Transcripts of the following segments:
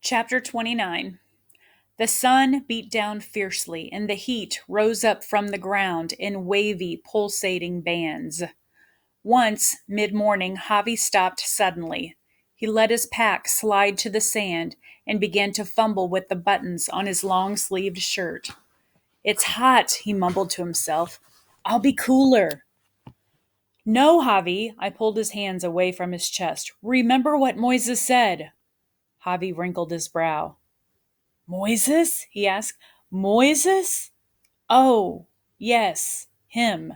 Chapter 29. The sun beat down fiercely, and the heat rose up from the ground in wavy, pulsating bands. Once, mid-morning, Javi stopped suddenly. He let his pack slide to the sand and began to fumble with the buttons on his long-sleeved shirt. "It's hot," he mumbled to himself. "I'll be cooler." "No, Javi," I pulled his hands away from his chest. "Remember what Moises said." Javi wrinkled his brow. "Moises?" he asked. "Moises? Oh, yes, him."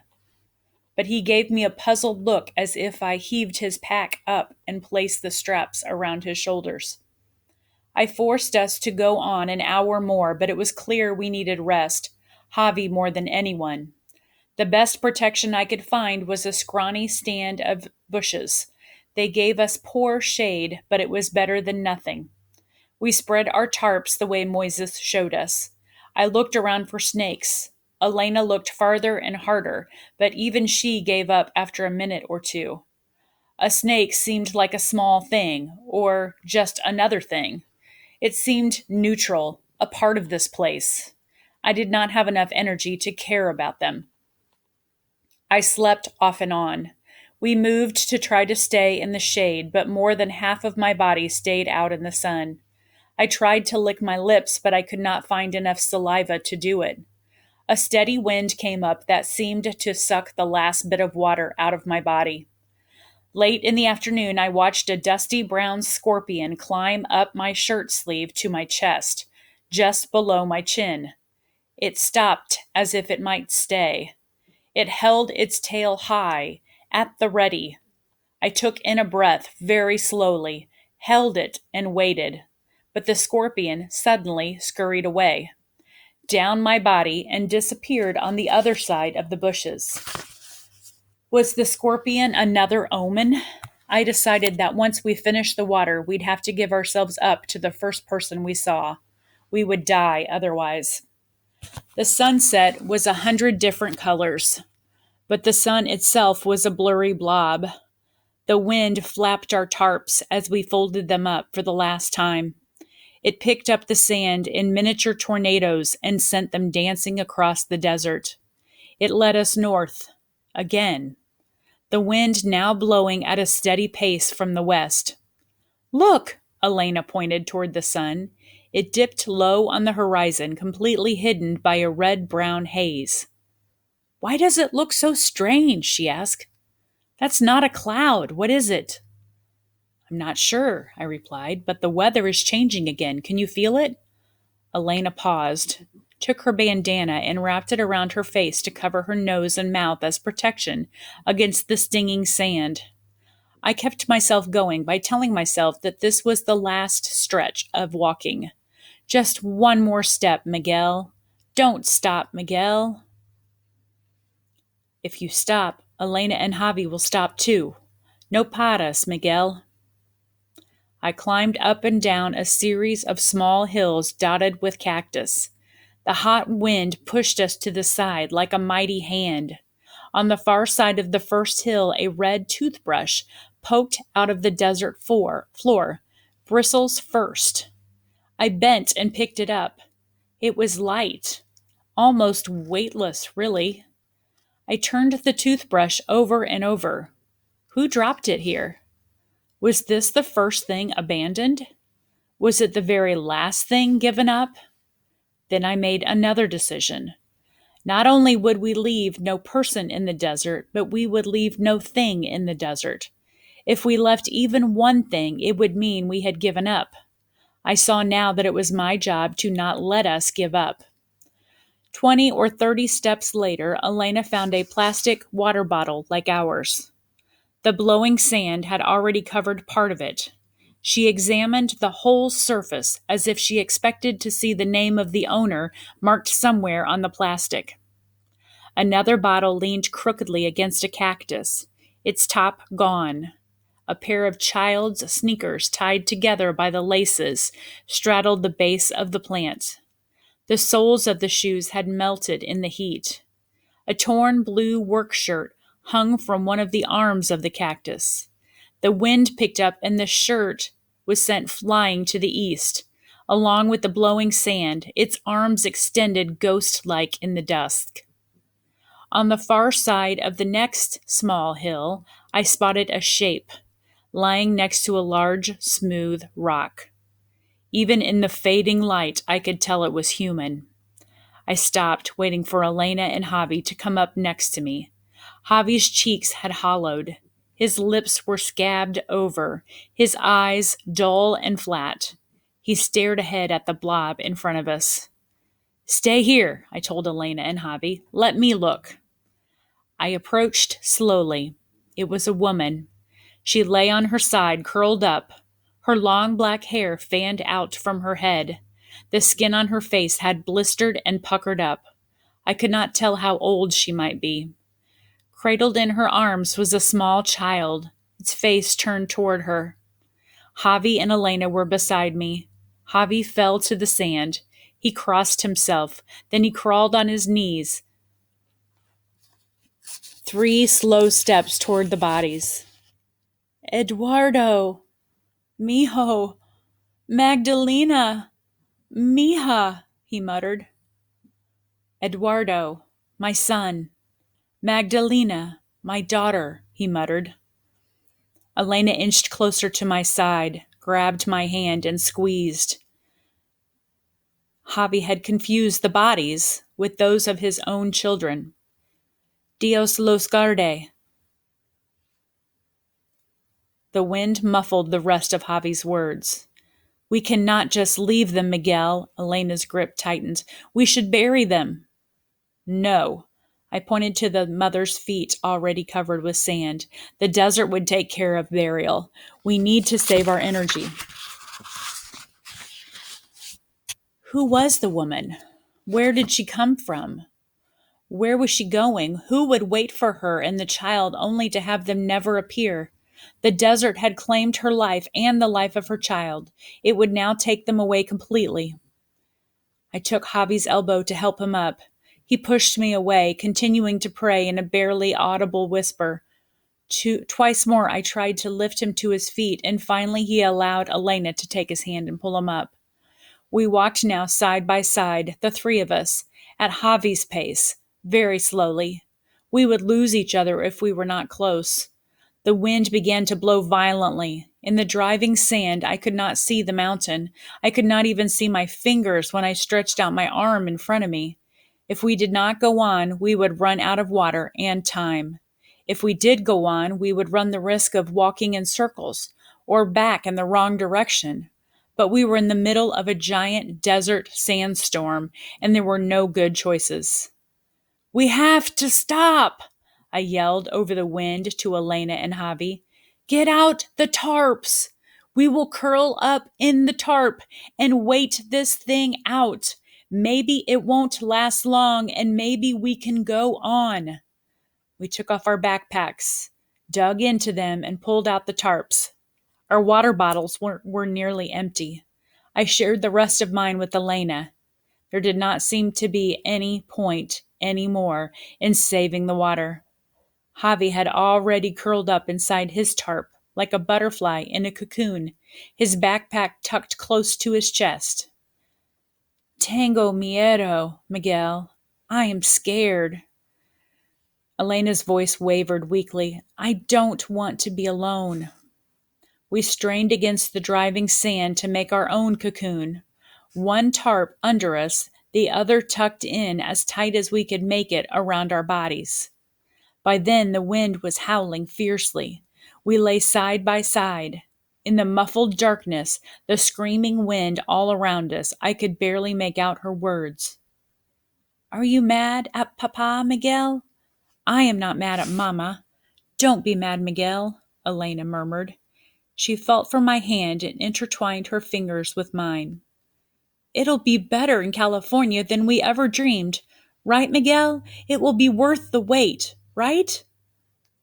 But he gave me a puzzled look as if I heaved his pack up and placed the straps around his shoulders. I forced us to go on an hour more, but it was clear we needed rest, Javi more than anyone. The best protection I could find was a scrawny stand of bushes. They gave us poor shade, but it was better than nothing. We spread our tarps the way Moises showed us. I looked around for snakes. Elena looked farther and harder, but even she gave up after a minute or two. A snake seemed like a small thing, or just another thing. It seemed neutral, a part of this place. I did not have enough energy to care about them. I slept off and on. We moved to try to stay in the shade, but more than half of my body stayed out in the sun. I tried to lick my lips, but I could not find enough saliva to do it. A steady wind came up that seemed to suck the last bit of water out of my body. Late in the afternoon, I watched a dusty brown scorpion climb up my shirt sleeve to my chest, just below my chin. It stopped as if it might stay. It held its tail high, at the ready. I took in a breath very slowly, held it, and waited. But the scorpion suddenly scurried away, down my body, and disappeared on the other side of the bushes. Was the scorpion another omen? I decided that once we finished the water, we'd have to give ourselves up to the first person we saw. We would die otherwise. The sunset was 100 different colors, but the sun itself was a blurry blob. The wind flapped our tarps as we folded them up for the last time. It picked up the sand in miniature tornadoes and sent them dancing across the desert. It led us north, again, the wind now blowing at a steady pace from the west. "Look!" Elena pointed toward the sun. It dipped low on the horizon, completely hidden by a red-brown haze. "Why does it look so strange?" she asked. "That's not a cloud. What is it?" "I'm not sure," I replied, "but the weather is changing again. Can you feel it?" Elena paused, took her bandana and wrapped it around her face to cover her nose and mouth as protection against the stinging sand. I kept myself going by telling myself that this was the last stretch of walking. Just one more step, Miguel. Don't stop, Miguel. If you stop, Elena and Javi will stop too. No paras, Miguel. I climbed up and down a series of small hills dotted with cactus. The hot wind pushed us to the side like a mighty hand. On the far side of the first hill, a red toothbrush poked out of the desert floor, bristles first. I bent and picked it up. It was light, almost weightless, really. I turned the toothbrush over and over. Who dropped it here? Was this the first thing abandoned? Was it the very last thing given up? Then I made another decision. Not only would we leave no person in the desert, but we would leave no thing in the desert. If we left even one thing, it would mean we had given up. I saw now that it was my job to not let us give up. 20 or 30 steps later, Elena found a plastic water bottle like ours. The blowing sand had already covered part of it. She examined the whole surface as if she expected to see the name of the owner marked somewhere on the plastic. Another bottle leaned crookedly against a cactus, its top gone. A pair of child's sneakers tied together by the laces straddled the base of the plant. The soles of the shoes had melted in the heat. A torn blue work shirt hung from one of the arms of the cactus. The wind picked up and the shirt was sent flying to the east. along with the blowing sand, its arms extended ghost-like in the dusk. On the far side of the next small hill, I spotted a shape, lying next to a large, smooth rock. Even in the fading light, I could tell it was human. I stopped, waiting for Elena and Javi to come up next to me. Javi's cheeks had hollowed. His lips were scabbed over, his eyes dull and flat. He stared ahead at the blob in front of us. Stay here, I told Elena and Javi. Let me look. I approached slowly. It was a woman. She lay on her side, curled up. Her long black hair fanned out from her head. The skin on her face had blistered and puckered up. I could not tell how old she might be. Cradled in her arms was a small child, its face turned toward her. Javi and Elena were beside me. Javi fell to the sand. He crossed himself. Then he crawled on his knees. 3 slow steps toward the bodies. Eduardo, Mijo, Magdalena, Mija, he muttered. Eduardo, my son. Magdalena, my daughter, he muttered. Elena inched closer to my side, grabbed my hand, and squeezed. Javi had confused the bodies with those of his own children. Dios los guarde. The wind muffled the rest of Javi's words. We cannot just leave them, Miguel. Elena's grip tightened. We should bury them. No. I pointed to the mother's feet already covered with sand. The desert would take care of burial. We need to save our energy. Who was the woman? Where did she come from? Where was she going? Who would wait for her and the child only to have them never appear? The desert had claimed her life and the life of her child. It would now take them away completely. I took Javi's elbow to help him up. He pushed me away, continuing to pray in a barely audible whisper. Twice more I tried to lift him to his feet, and finally he allowed Elena to take his hand and pull him up. We walked now side by side, the 3 of us, at Javi's pace, very slowly. We would lose each other if we were not close. The wind began to blow violently. In the driving sand, I could not see the mountain. I could not even see my fingers when I stretched out my arm in front of me. If we did not go on, we would run out of water and time. If we did go on, we would run the risk of walking in circles or back in the wrong direction. But we were in the middle of a giant desert sandstorm, and there were no good choices. We have to stop, I yelled over the wind to Elena and Javi. Get out the tarps. We will curl up in the tarp and wait this thing out. Maybe it won't last long, and maybe we can go on. We took off our backpacks, dug into them, and pulled out the tarps. Our water bottles were nearly empty. I shared the rest of mine with Elena. There did not seem to be any point anymore in saving the water. Javi had already curled up inside his tarp, like a butterfly in a cocoon, his backpack tucked close to his chest. Tengo miedo, Miguel. I am scared. Elena's voice wavered weakly. I don't want to be alone. We strained against the driving sand to make our own cocoon. One tarp under us, the other tucked in as tight as we could make it around our bodies. By then, the wind was howling fiercely. We lay side by side. In the muffled darkness, the screaming wind all around us, I could barely make out her words. Are you mad at Papa, Miguel? I am not mad at Mama. Don't be mad, Miguel, Elena murmured. She felt for my hand and intertwined her fingers with mine. It'll be better in California than we ever dreamed. Right, Miguel? It will be worth the wait, right?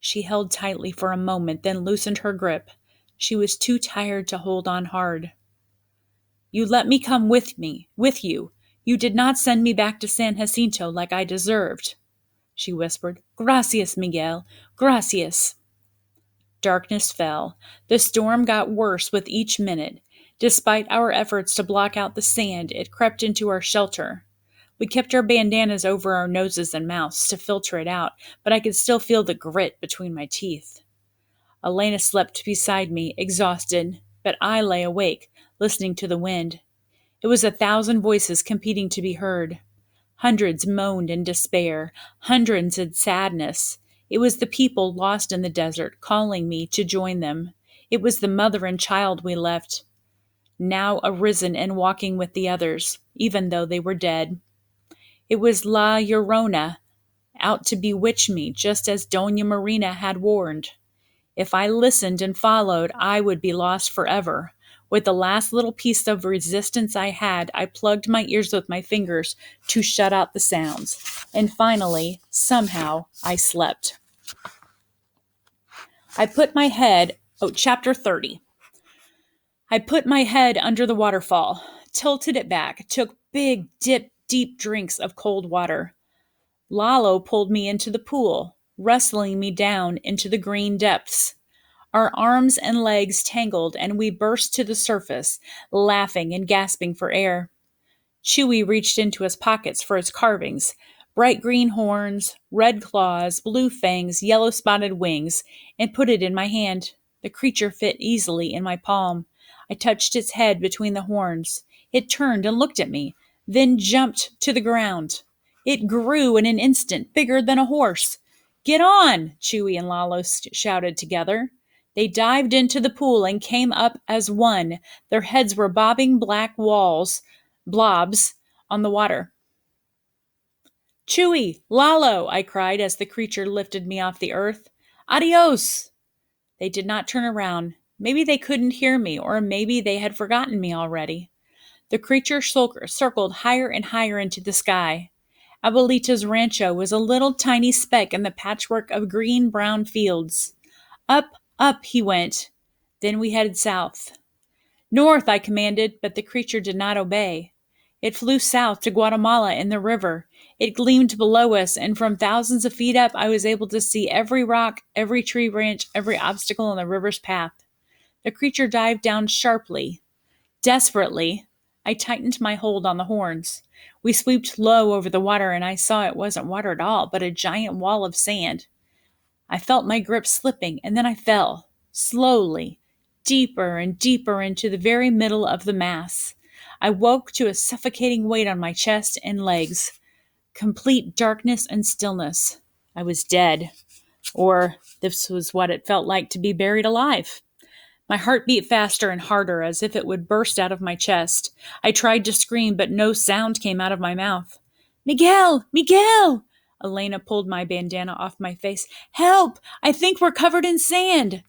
She held tightly for a moment, then loosened her grip. She was too tired to hold on hard. You let me come with you. You did not send me back to San Jacinto like I deserved, she whispered. Gracias, Miguel. Gracias. Darkness fell. The storm got worse with each minute. Despite our efforts to block out the sand, it crept into our shelter. We kept our bandanas over our noses and mouths to filter it out, but I could still feel the grit between my teeth. Elena slept beside me, exhausted, but I lay awake, listening to the wind. It was 1,000 voices competing to be heard. Hundreds moaned in despair, hundreds in sadness. It was the people lost in the desert calling me to join them. It was the mother and child we left, now arisen and walking with the others, even though they were dead. It was La Llorona, out to bewitch me, just as Dona Marina had warned. If I listened and followed, I would be lost forever. With the last little piece of resistance I had, I plugged my ears with my fingers to shut out the sounds. And finally, somehow, I slept. I put my head, chapter 30. I put my head under the waterfall, tilted it back, took big, deep drinks of cold water. Lalo pulled me into the pool, wrestling me down into the green depths. Our arms and legs tangled, and we burst to the surface, laughing and gasping for air. Chewy reached into his pockets for his carvings, bright green horns, red claws, blue fangs, yellow spotted wings, and put it in my hand. The creature fit easily in my palm. I touched its head between the horns. It turned and looked at me, then jumped to the ground. It grew in an instant, bigger than a horse. "Get on!" Chewy and Lalo shouted together. They dived into the pool and came up as one. Their heads were bobbing black blobs on the water. "Chewy! Lalo!" I cried as the creature lifted me off the earth. "Adios!" They did not turn around. Maybe they couldn't hear me, or maybe they had forgotten me already. The creature circled higher and higher into the sky. Abuelita's rancho was a little tiny speck in the patchwork of green-brown fields. Up he went. Then we headed south. "North," I commanded, but the creature did not obey. It flew south to Guatemala and the river. It gleamed below us, and from thousands of feet up, I was able to see every rock, every tree branch, every obstacle in the river's path. The creature dived down sharply. Desperately, I tightened my hold on the horns. We swooped low over the water, and I saw it wasn't water at all, but a giant wall of sand. I felt my grip slipping, and then I fell, slowly, deeper and deeper into the very middle of the mass. I woke to a suffocating weight on my chest and legs. Complete darkness and stillness. I was dead. Or this was what it felt like to be buried alive. My heart beat faster and harder, as if it would burst out of my chest. I tried to scream, but no sound came out of my mouth. "Miguel! Miguel!" Elena pulled my bandana off my face. "Help! I think we're covered in sand!"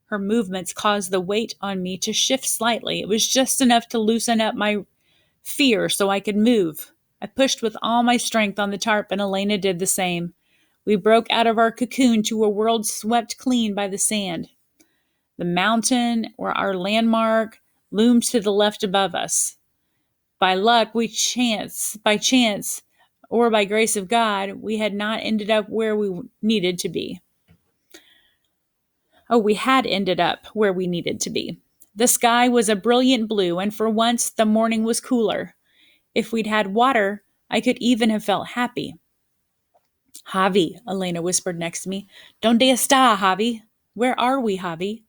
Her movements caused the weight on me to shift slightly. It was just enough to loosen up my fear so I could move. I pushed with all my strength on the tarp, and Elena did the same. We broke out of our cocoon to a world swept clean by the sand. The mountain, or our landmark, loomed to the left above us. By chance, or by grace of God, we had not ended up where we needed to be. We had ended up where we needed to be. The sky was a brilliant blue, and for once the morning was cooler. If we'd had water, I could even have felt happy. "Javi," Elena whispered next to me. "Donde está, Javi?" "Where are we, Javi?"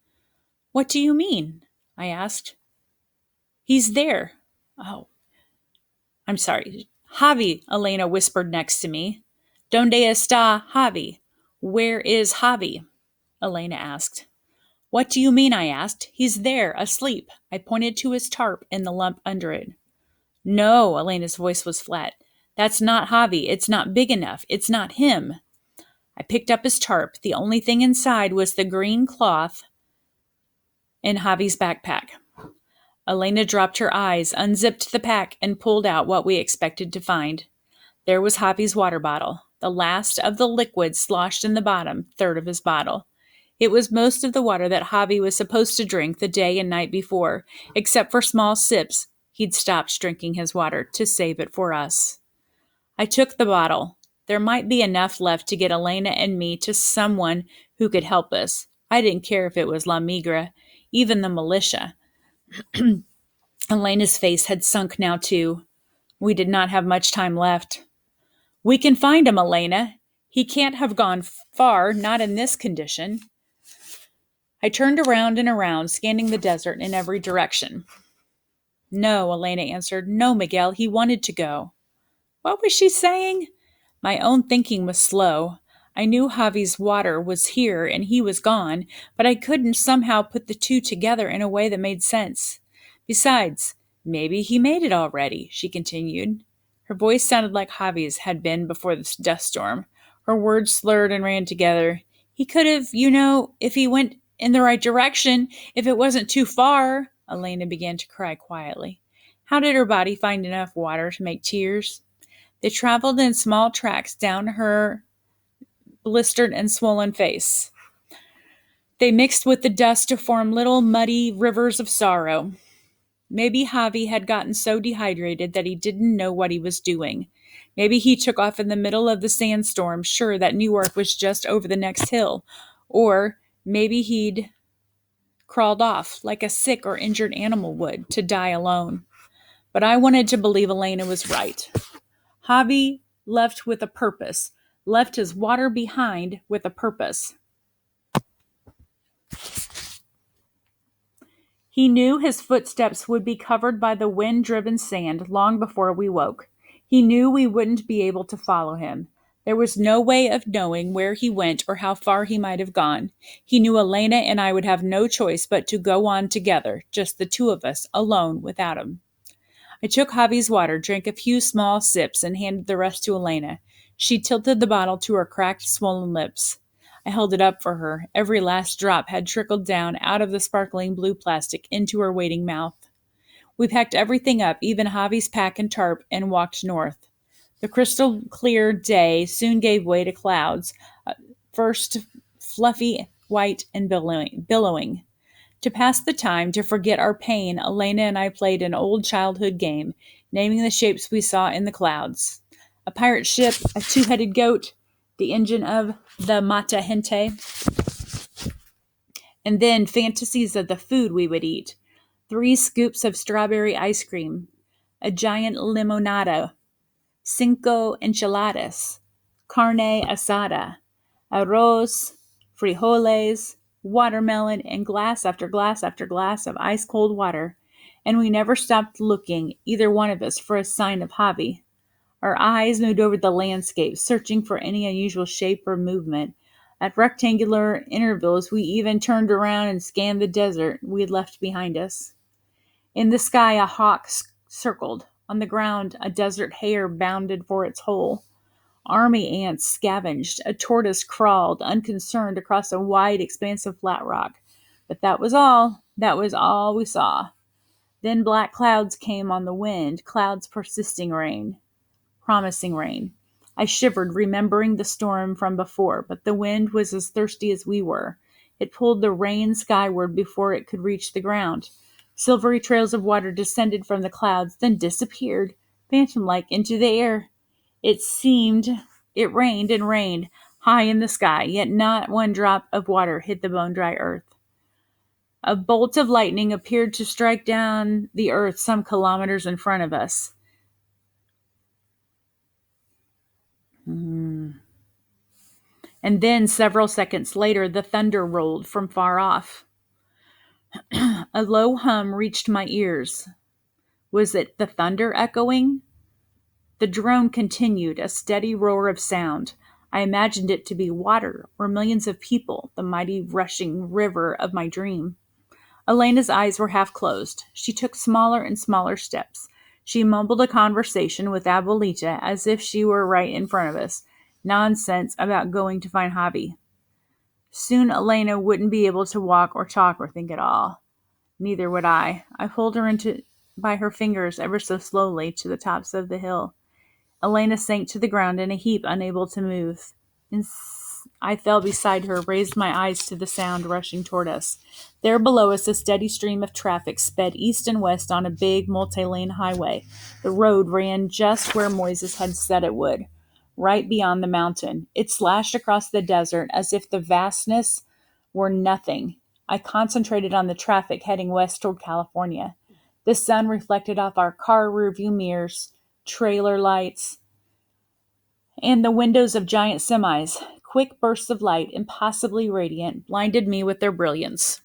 "What do you mean?" I asked. "He's there." "Oh, I'm sorry." "Javi," Elena whispered next to me. "Donde está Javi?" "Where is Javi?" Elena asked. "What do you mean?" I asked. "He's there, asleep." I pointed to his tarp and the lump under it. "No," Elena's voice was flat. "That's not Javi. It's not big enough. It's not him." I picked up his tarp. The only thing inside was the green cloth in Javi's backpack. Elena dropped her eyes, unzipped the pack, and pulled out what we expected to find. There was Javi's water bottle, the last of the liquid sloshed in the bottom third of his bottle. It was most of the water that Javi was supposed to drink the day and night before, except for small sips. He'd stopped drinking his water to save it for us. I took the bottle. There might be enough left to get Elena and me to someone who could help us. I didn't care if it was La Migra, even the militia. Elena's face had sunk now, too. We did not have much time left. We can find him, Elena. He can't have gone far, not in this condition. I turned around and around, scanning the desert in every direction. No, Elena answered. No, Miguel, he wanted to go. What was she saying? My own thinking was slow. I knew Javi's water was here and he was gone, but I couldn't somehow put the two together in a way that made sense. Besides, maybe he made it already, she continued. Her voice sounded like Javi's had been before the dust storm. Her words slurred and ran together. He could have, if he went in the right direction, if it wasn't too far. Elena began to cry quietly. How did her body find enough water to make tears? They traveled in small tracks down her blistered and swollen face. They mixed with the dust to form little muddy rivers of sorrow. Maybe Javi had gotten so dehydrated that he didn't know what he was doing. Maybe he took off in the middle of the sandstorm, sure that New York was just over the next hill. Or maybe he'd crawled off, like a sick or injured animal would, to die alone. But I wanted to believe Elena was right. Javi left with a purpose, left his water behind with a purpose. He knew his footsteps would be covered by the wind-driven sand long before we woke. He knew we wouldn't be able to follow him. There was no way of knowing where he went or how far he might have gone. He knew Elena and I would have no choice but to go on together, just the two of us, alone without him. I took Javi's water, drank a few small sips, and handed the rest to Elena. She tilted the bottle to her cracked, swollen lips. I held it up for her. Every last drop had trickled down out of the sparkling blue plastic into her waiting mouth. We packed everything up, even Javi's pack and tarp, and walked north. The crystal clear day soon gave way to clouds, first fluffy, white, and billowing. To pass the time, to forget our pain, Elena and I played an old childhood game, naming the shapes we saw in the clouds. A pirate ship, a two-headed goat, the engine of the Mata Gente, and then fantasies of the food we would eat. 3 scoops of strawberry ice cream, a giant limonada, 5 enchiladas, carne asada, arroz, frijoles, watermelon, and glass after glass after glass of ice-cold water, and we never stopped looking, either one of us, for a sign of Javi. Our eyes moved over the landscape, searching for any unusual shape or movement. At rectangular intervals, we even turned around and scanned the desert we had left behind us. In the sky, a hawk circled. On the ground, a desert hare bounded for its hole. Army ants scavenged. A tortoise crawled, unconcerned, across a wide expanse of flat rock. But that was all. That was all we saw. Then black clouds came on the wind, clouds promising rain. I shivered, remembering the storm from before, but the wind was as thirsty as we were. It pulled the rain skyward before it could reach the ground. Silvery trails of water descended from the clouds, then disappeared, phantom-like, into the air. It rained and rained, high in the sky, yet not one drop of water hit the bone-dry earth. A bolt of lightning appeared to strike down the earth some kilometers in front of us. And then, several seconds later, the thunder rolled from far off. A low hum reached my ears. Was it the thunder echoing? The drone continued, a steady roar of sound. I imagined it to be water, or millions of people, the mighty rushing river of my dream. Elena's eyes were half closed. She took smaller and smaller steps. She mumbled a conversation with Abuelita as if she were right in front of us. Nonsense about going to find Javi. Soon Elena wouldn't be able to walk or talk or think at all. Neither would I. I pulled her by her fingers ever so slowly to the tops of the hill. Elena sank to the ground in a heap, unable to move. I fell beside her, raised my eyes to the sound rushing toward us. There below us, a steady stream of traffic sped east and west on a big multi-lane highway. The road ran just where Moises had said it would, right beyond the mountain. It slashed across the desert as if the vastness were nothing. I concentrated on the traffic heading west toward California. The sun reflected off our car rearview mirrors, trailer lights, and the windows of giant semis. Quick bursts of light, impossibly radiant, blinded me with their brilliance.